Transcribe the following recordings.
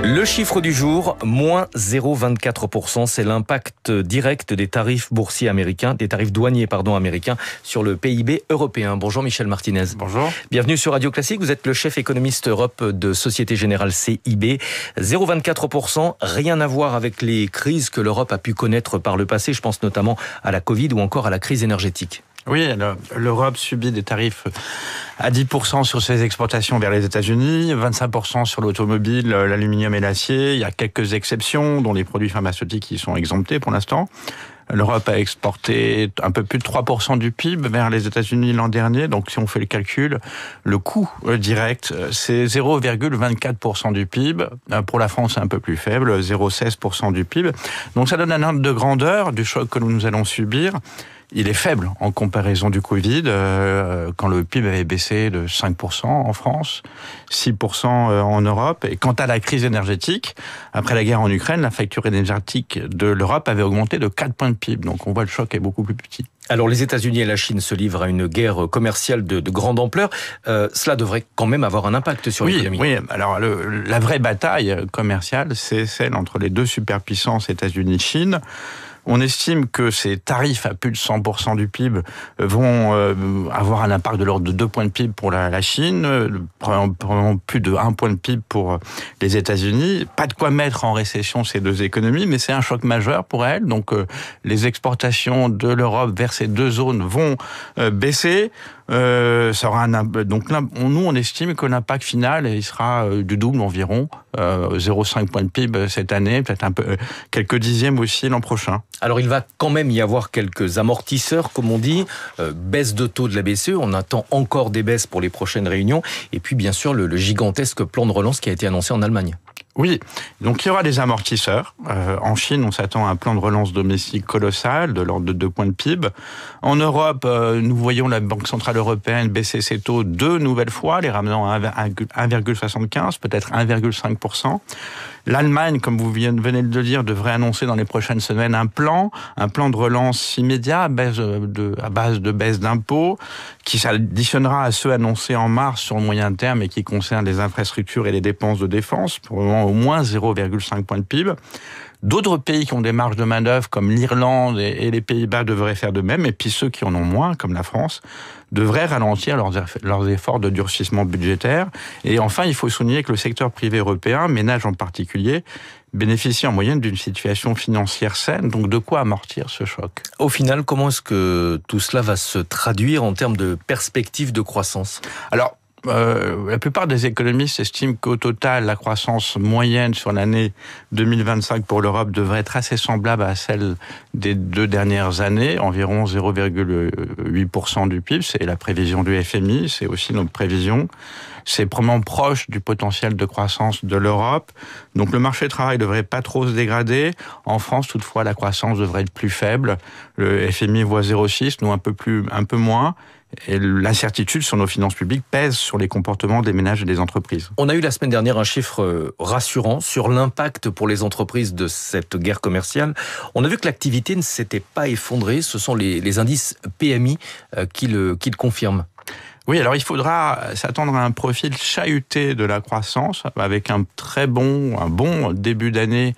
Le chiffre du jour, moins 0,24%, c'est l'impact direct des tarifs boursiers américains, des tarifs douaniers américains sur le PIB européen. Bonjour Michel Martinez. Bonjour. Bienvenue sur Radio Classique, vous êtes le chef économiste Europe de Société Générale CIB. 0,24%, rien à voir avec les crises que l'Europe a pu connaître par le passé, je pense notamment à la Covid ou encore à la crise énergétique. Oui, l'Europe subit des tarifs à 10% sur ses exportations vers les États-Unis, 25% sur l'automobile, l'aluminium et l'acier. Il y a quelques exceptions, dont les produits pharmaceutiques qui sont exemptés pour l'instant. L'Europe a exporté un peu plus de 3% du PIB vers les États-Unis l'an dernier. Donc, si on fait le calcul, le coût direct, c'est 0,24% du PIB. Pour la France, c'est un peu plus faible, 0,16% du PIB. Donc, ça donne un ordre de grandeur du choc que nous allons subir. Il est faible en comparaison du Covid, quand le PIB avait baissé de 5% en France, 6% en Europe. Et quant à la crise énergétique, après la guerre en Ukraine, la facture énergétique de l'Europe avait augmenté de 4 points de PIB. Donc on voit le choc est beaucoup plus petit. Alors les États-Unis et la Chine se livrent à une guerre commerciale de grande ampleur. Cela devrait quand même avoir un impact sur l'économie. Oui, alors la vraie bataille commerciale, c'est celle entre les deux superpuissances États-Unis-Chine. On estime que ces tarifs à plus de 100% du PIB vont avoir un impact de l'ordre de 2 points de PIB pour la Chine, probablement plus de 1 point de PIB pour les États-Unis. Pas de quoi mettre en récession ces deux économies, mais c'est un choc majeur pour elles. Donc les exportations de l'Europe vers ces deux zones vont baisser. Ça aura donc là, nous on estime que l'impact final il sera du double environ, 0,5 points de PIB cette année, peut-être un peu quelques dixièmes aussi l'an prochain. Alors il va quand même y avoir quelques amortisseurs, comme on dit, baisse de taux de la BCE, on attend encore des baisses pour les prochaines réunions, et puis bien sûr le gigantesque plan de relance qui a été annoncé en Allemagne. Oui, donc il y aura des amortisseurs. En Chine, on s'attend à un plan de relance domestique colossal, de l'ordre de 2 points de PIB. En Europe, nous voyons la Banque Centrale Européenne baisser ses taux 2 nouvelles fois, les ramenant à 1,75, peut-être 1,5%. L'Allemagne, comme vous venez de le dire, devrait annoncer dans les prochaines semaines un plan de relance immédiat à base de baisse d'impôts, qui s'additionnera à ceux annoncés en mars sur le moyen terme et qui concernent les infrastructures et les dépenses de défense, pour le moment au moins 0,5 point de PIB. D'autres pays qui ont des marges de manœuvre, comme l'Irlande et les Pays-Bas, devraient faire de même. Et puis ceux qui en ont moins, comme la France, devraient ralentir leurs efforts de durcissement budgétaire. Et enfin, il faut souligner que le secteur privé européen, ménages en particulier, bénéficie en moyenne d'une situation financière saine. Donc de quoi amortir ce choc ? Au final, comment est-ce que tout cela va se traduire en termes de perspectives de croissance ? Alors, la plupart des économistes estiment qu'au total, la croissance moyenne sur l'année 2025 pour l'Europe devrait être assez semblable à celle des 2 dernières années, environ 0,8% du PIB. C'est la prévision du FMI, c'est aussi notre prévision. C'est probablement proche du potentiel de croissance de l'Europe. Donc le marché du travail devrait pas trop se dégrader. En France, toutefois, la croissance devrait être plus faible. Le FMI voit 0,6, nous un peu moins. Et l'incertitude sur nos finances publiques pèse sur les comportements des ménages et des entreprises. On a eu la semaine dernière un chiffre rassurant sur l'impact pour les entreprises de cette guerre commerciale. On a vu que l'activité ne s'était pas effondrée. Ce sont les indices PMI qui le confirment. Oui, alors il faudra s'attendre à un profil chahuté de la croissance avec un bon début d'année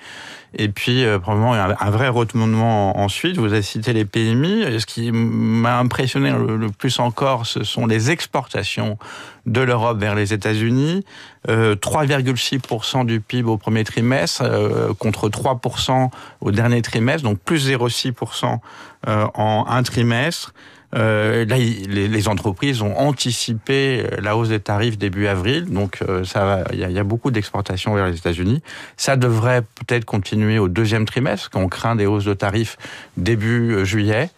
et puis probablement un vrai retournement ensuite. Vous avez cité les PMI. Ce qui m'a impressionné le plus encore, ce sont les exportations de l'Europe vers les États-Unis. 3,6% du PIB au premier trimestre contre 3% au dernier trimestre, donc plus 0,6% en un trimestre. Là, les entreprises ont anticipé la hausse des tarifs début avril, donc il y a beaucoup d'exportations vers les États-Unis. Ça devrait peut-être continuer au deuxième trimestre, quand on craint des hausses de tarifs début juillet.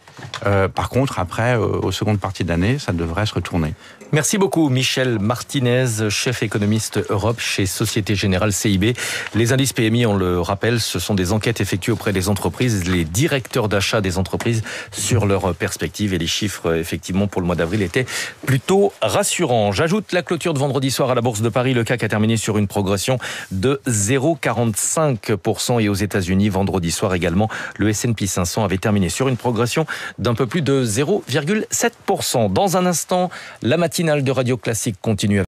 Par contre, après, aux secondes parties d'année, ça devrait se retourner. Merci beaucoup Michel Martinez, chef économiste Europe chez Société Générale CIB. Les indices PMI, on le rappelle, ce sont des enquêtes effectuées auprès des entreprises, les directeurs d'achat des entreprises sur leurs perspectives, et les chiffres effectivement pour le mois d'avril étaient plutôt rassurants. J'ajoute la clôture de vendredi soir à la Bourse de Paris. Le CAC a terminé sur une progression de 0,45% et aux États-Unis vendredi soir également, le S&P 500 avait terminé sur une progression d'un peu plus de 0,7%. Dans un instant, la matinale de Radio Classique continue.